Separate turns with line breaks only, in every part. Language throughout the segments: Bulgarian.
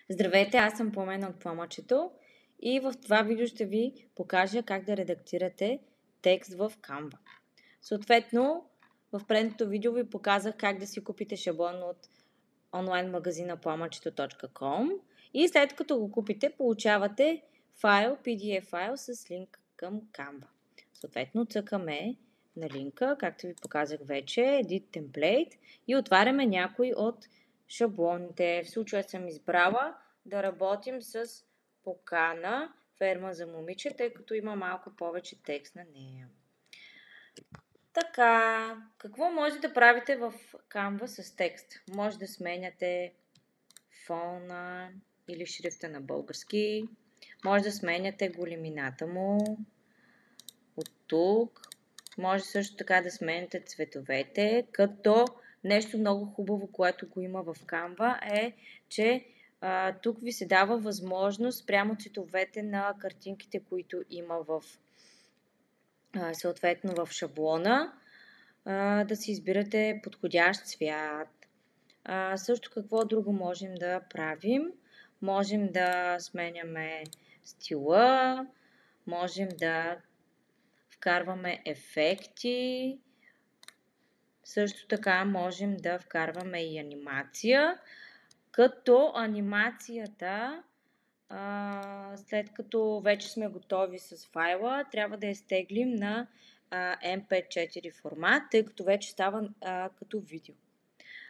Здравейте, аз съм Пламена от Пламъчето и в това видео ще ви покажа как да редактирате текст в Canva. Съответно, в предното видео ви показах как да си купите шаблон от онлайн магазина plamachето.com и след като го купите, получавате файл, PDF файл с линк към Canva. Съответно, цъкаме на линка, както ви показах вече, Edit Template и отваряме някой от шаблоните. В случая съм избрала да работим с покана ферма за момиче, тъй като има малко повече текст на нея. Така, какво може да правите в Canva с текст? Може да сменяте фона или шрифта на български. Може да сменяте големината му от тук. Може също така да сменяте цветовете, като нещо много хубаво, което го има в Canva е, че тук ви се дава възможност прямо цветовете на картинките, които има съответно в шаблона, да си избирате подходящ цвят. Също какво друго можем да правим? Можем да сменяме стила, можем да вкарваме ефекти, също така можем да вкарваме и анимация, като анимацията, след като вече сме готови с файла, трябва да я стеглим на MP4 формат, тъй като вече става като видео.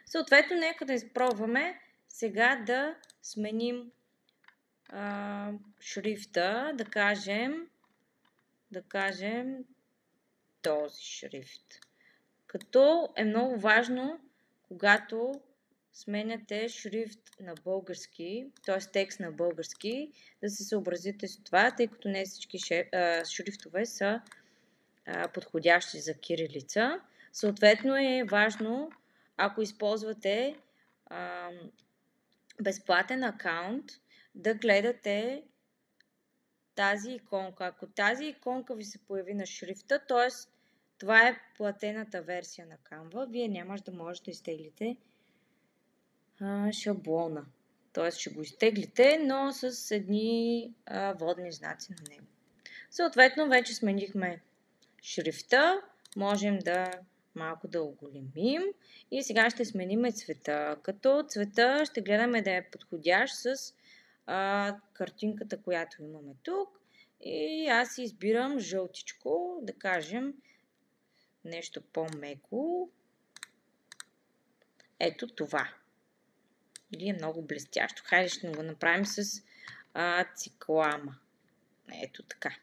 Съответно, нека да изпробваме сега да сменим шрифта, да кажем този шрифт. Като е много важно, когато сменяте шрифт на български, т.е. текст на български, да се съобразите с това, тъй като не всички шрифтове са подходящи за кирилица. Съответно е важно, ако използвате безплатен акаунт, да гледате тази иконка. Ако тази иконка ви се появи на шрифта, т.е. това е платената версия на Canva, вие няма да можете да изтеглите шаблона. Т.е. ще го изтеглите, но с едни водни знаци на него. Съответно, вече сменихме шрифта, можем малко да оголемим и сега ще сменим цвета. Като цвета ще гледаме да е подходящ с картинката, която имаме тук. И аз избирам жълтичко, да кажем нещо по-меко. Ето това. Или е много блестящо. Хайде ще го направим с циклама. Ето така.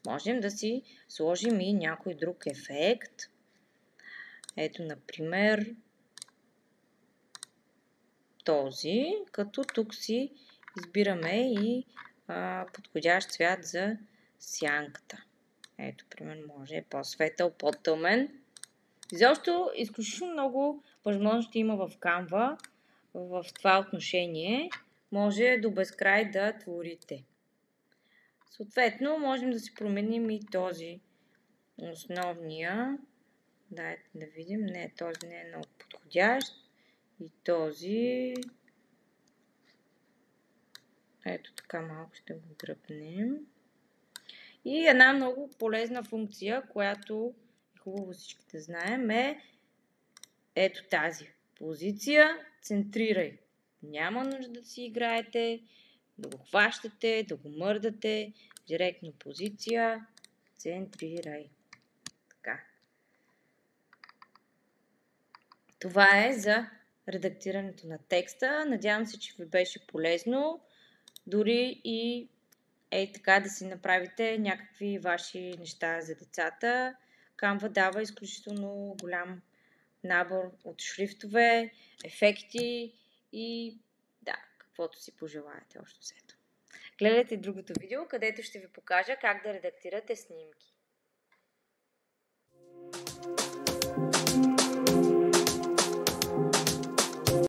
Можем да си сложим и някой друг ефект. Ето, например, този, като тук си избираме и подходящ цвят за сянката. Ето, примерно, може по-светъл, по-тъмен. Изобщо, изключително много възможности има в Canva в това отношение. Може до безкрай да творите. Съответно, можем да си променим и този основния. Дайте да видим. Не, този не е много подходящ. И този. Ето така малко ще го дръпнем. И една много полезна функция, която хубаво всички да знаем, е ето тази позиция. Центрирай. Няма нужда да си играете, да го хващате, да го мърдате. Директно позиция. Центрирай. Така. Това е за редактирането на текста. Надявам се, че ви беше полезно. Дори и така да си направите някакви ваши неща за децата. Canva дава изключително голям набор от шрифтове, ефекти и каквото си пожелаете общо взето. Гледайте другото видео, където ще ви покажа как да редактирате снимки.